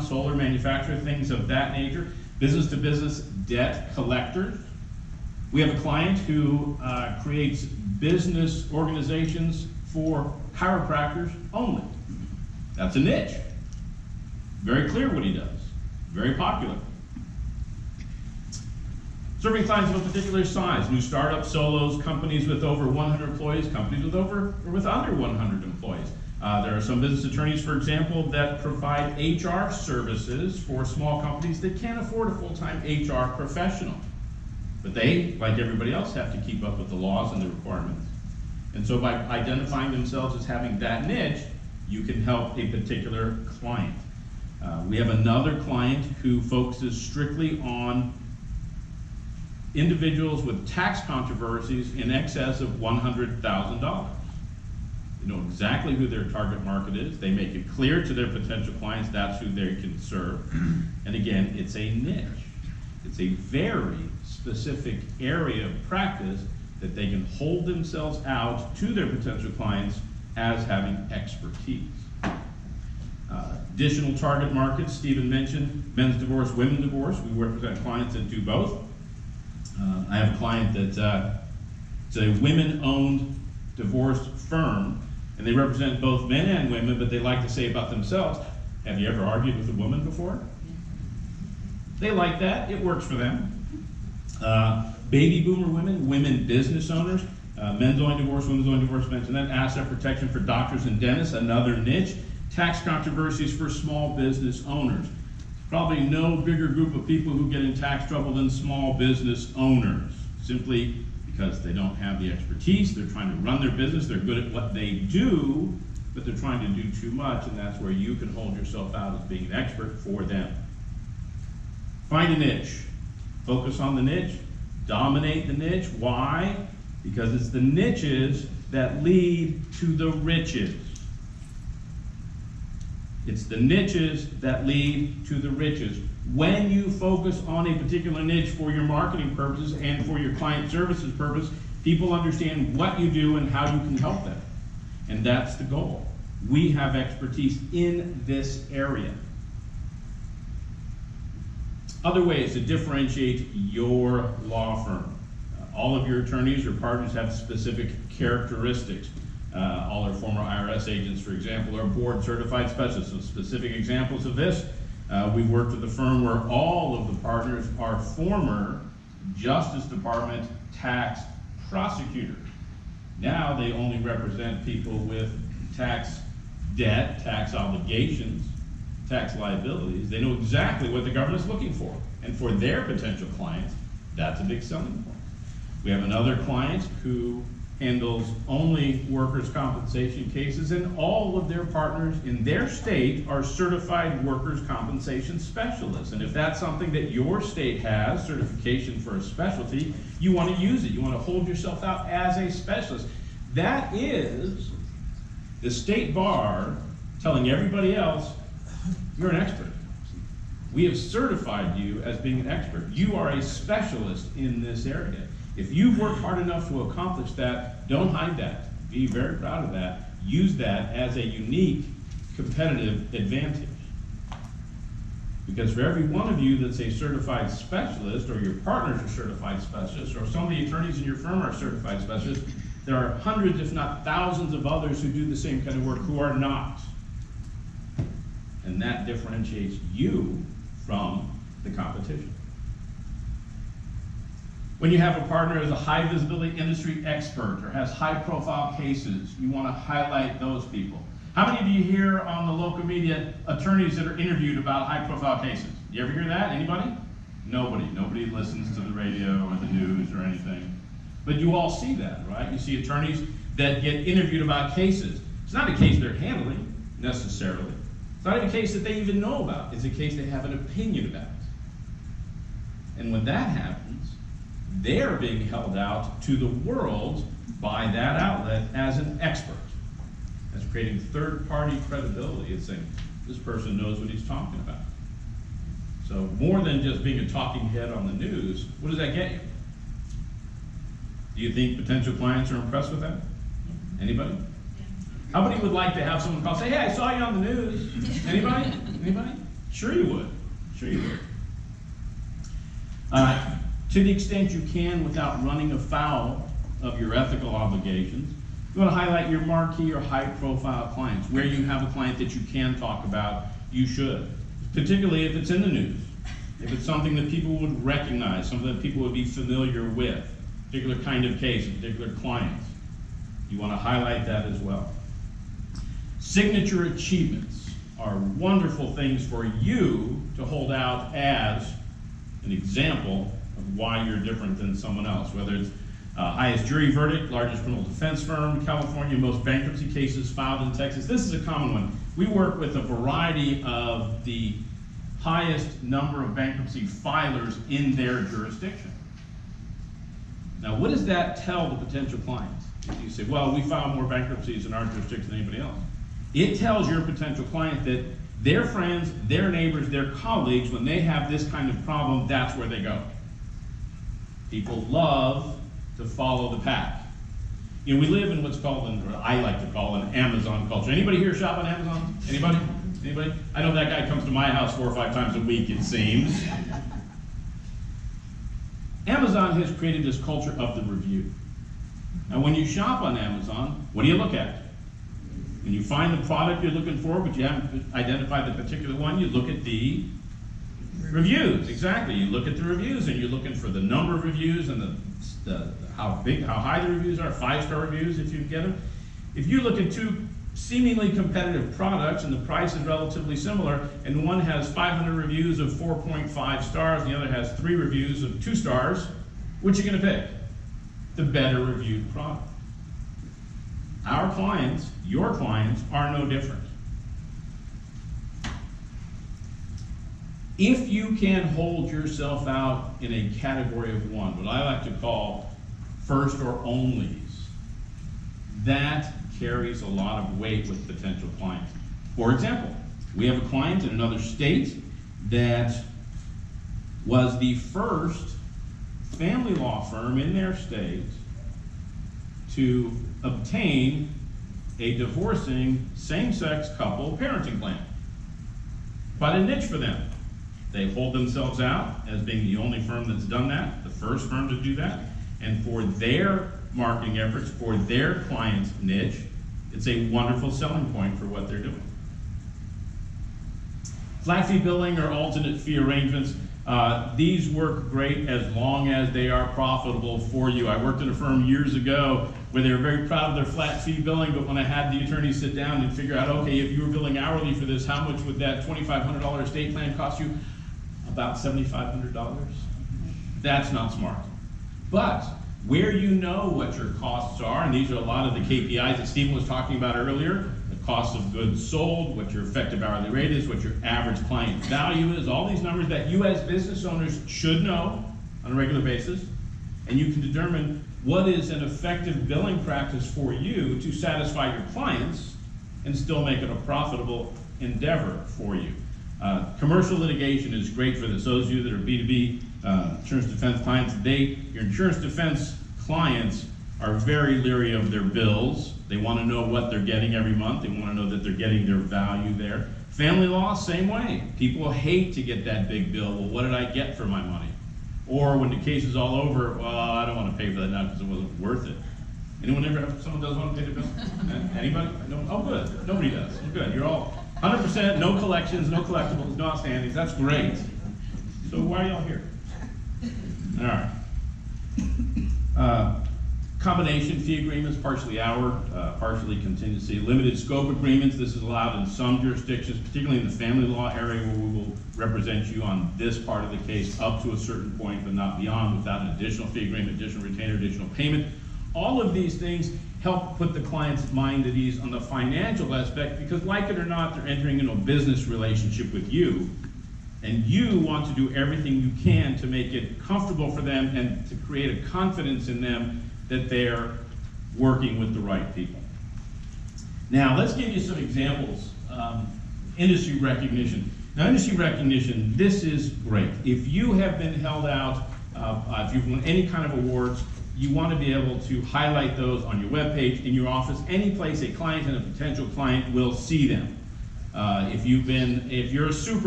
solar manufacturer, things of that nature, business-to-business debt collectors. We have a client who creates business organizations for chiropractors only. That's a niche. Very clear what he does. Very popular. Serving clients of a particular size, new startups, solos, companies with over 100 employees, companies with over or with under 100 employees. There are some business attorneys, for example, that provide HR services for small companies that can't afford a full-time HR professional. But they, like everybody else, have to keep up with the laws and the requirements. And so by identifying themselves as having that niche, you can help a particular client. We have another client who focuses strictly on individuals with tax controversies in excess of $100,000. They know exactly who their target market is. They make it clear to their potential clients that's who they can serve. And again, it's a niche. It's a very specific area of practice that they can hold themselves out to their potential clients as having expertise. Additional target markets, Stephen mentioned, men's divorce, women's divorce. We represent clients that do both. I have a client that it's a women-owned divorce firm, and they represent both men and women, but they like to say about themselves, have you ever argued with a woman before? They like that. It works for them. Baby boomer women, women business owners, men's only divorce, women's only divorce, mentioned that. Asset protection for doctors and dentists, another niche. Tax controversies for small business owners. Probably no bigger group of people who get in tax trouble than small business owners, simply because they don't have the expertise. They're trying to run their business. They're good at what they do, but they're trying to do too much, and that's where you can hold yourself out as being an expert for them. Find a niche. Focus on the niche. Dominate the niche. Why? Because it's the niches that lead to the riches. It's the niches that lead to the riches. When you focus on a particular niche for your marketing purposes and for your client services purpose, people understand what you do and how you can help them. And that's the goal. We have expertise in this area. Other ways to differentiate your law firm. All of your attorneys or partners have specific characteristics. All our former IRS agents, for example, are board certified specialists. So specific examples of this, we've worked with a firm where all of the partners are former Justice Department tax prosecutors. Now they only represent people with tax debt, tax obligations, tax liabilities. They know exactly what the government's looking for. And for their potential clients, that's a big selling point. We have another client who handles only workers' compensation cases, and all of their partners in their state are certified workers' compensation specialists. And if that's something that your state has, certification for a specialty, you want to use it. You want to hold yourself out as a specialist. That is the state bar telling everybody else, you're an expert. We have certified you as being an expert. You are a specialist in this area. If you've worked hard enough to accomplish that, don't hide that. Be very proud of that. Use that as a unique competitive advantage. Because for every one of you that's a certified specialist, or your partners are certified specialists, or some of the attorneys in your firm are certified specialists, there are hundreds, if not thousands, of others who do the same kind of work who are not. And that differentiates you from the competition. When you have a partner who's a high visibility industry expert or has high profile cases, you want to highlight those people. How many of you hear on the local media attorneys that are interviewed about high profile cases? You ever hear that? Anybody? Nobody. Nobody listens to the radio or the news or anything. But you all see that, right? You see attorneys that get interviewed about cases. It's not a case they're handling necessarily. It's not even a case that they even know about. It's a case they have an opinion about. And when that happens, they're being held out to the world by that outlet as an expert. That's creating third-party credibility. It's saying, this person knows what he's talking about. So more than just being a talking head on the news, what does that get you? Do you think potential clients are impressed with that? Anybody? How many would like to have someone call, say, hey, I saw you on the news. Anybody? Anybody? Sure you would. Sure you would. To the extent you can without running afoul of your ethical obligations, you want to highlight your marquee or high-profile clients. Where you have a client that you can talk about, you should. Particularly if it's in the news. If it's something that people would recognize, something that people would be familiar with, a particular kind of case, a particular client. You want to highlight that as well. Signature achievements are wonderful things for you to hold out as an example of why you're different than someone else, whether it's highest jury verdict, largest criminal defense firm in California, most bankruptcy cases filed in Texas. This is a common one. We work with a variety of the highest number of bankruptcy filers in their jurisdiction. Now, what does that tell the potential clients? If you say, well, we file more bankruptcies in our jurisdiction than anybody else. It tells your potential client that their friends, their neighbors, their colleagues, when they have this kind of problem, that's where they go. People love to follow the pack. You know, we live in what's called, or I like to call, an Amazon culture. Anybody here shop on Amazon? Anybody? Anybody? I know that guy comes to my house 4 or 5 times a week, it seems. Amazon has created this culture of the review. Now, when you shop on Amazon, what do you look at? When you find the product you're looking for, but you haven't identified the particular one, you look at the reviews. Exactly. You look at the reviews, and you're looking for the number of reviews and how high the reviews are, 5-star reviews if you get them. If you look at 2 seemingly competitive products and the price is relatively similar, and one has 500 reviews of 4.5 stars, and the other has 3 reviews of 2 stars, which are you going to pick? The better reviewed product. Our clients, your clients, are no different. If you can hold yourself out in a category of one, what I like to call first or onlys, that carries a lot of weight with potential clients. For example, we have a client in another state that was the first family law firm in their state to obtain a divorcing same-sex couple parenting plan. Quite a niche for them. They hold themselves out as being the only firm that's done that, the first firm to do that, and for their marketing efforts, for their client's niche, it's a wonderful selling point for what they're doing. Flat fee billing or alternate fee arrangements, these work great as long as they are profitable for you. I worked in a firm years ago where they were very proud of their flat fee billing, but when I had the attorney sit down and figure out, okay, if you were billing hourly for this, how much would that $2,500 estate plan cost you? About $7,500. That's not smart. But where you know what your costs are, and these are a lot of the KPIs that Stephen was talking about earlier, the cost of goods sold, what your effective hourly rate is, what your average client value is, all these numbers that you as business owners should know on a regular basis, and you can determine what is an effective billing practice for you to satisfy your clients and still make it a profitable endeavor for you. Commercial litigation is great for this. Those of you that are B2B insurance defense clients, your insurance defense clients are very leery of their bills. They want to know what they're getting every month. They want to know that they're getting their value there. Family law, same way. People hate to get that big bill. Well, what did I get for my money? Or when the case is all over, well, I don't want to pay for that now because it wasn't worth it. Anyone ever have someone doesn't want to pay the bill? Anybody? No? Oh, good. Nobody does. Well, good. You're all 100%, no collections, no collectibles, no outstandings. That's great. So why are y'all here? All right. Combination fee agreements, partially hour, partially contingency. Limited scope agreements. This is allowed in some jurisdictions, particularly in the family law area, where we will represent you on this part of the case up to a certain point, but not beyond, without an additional fee agreement, additional retainer, additional payment. All of these things help put the client's mind at ease on the financial aspect, because like it or not, they're entering into a business relationship with you, and you want to do everything you can to make it comfortable for them and to create a confidence in them that they're working with the right people. Now, let's give you some examples. Industry recognition. Now, industry recognition, this is great. If you have been held out, if you've won any kind of awards, you want to be able to highlight those on your webpage, in your office, any place a client and a potential client will see them. If you're a super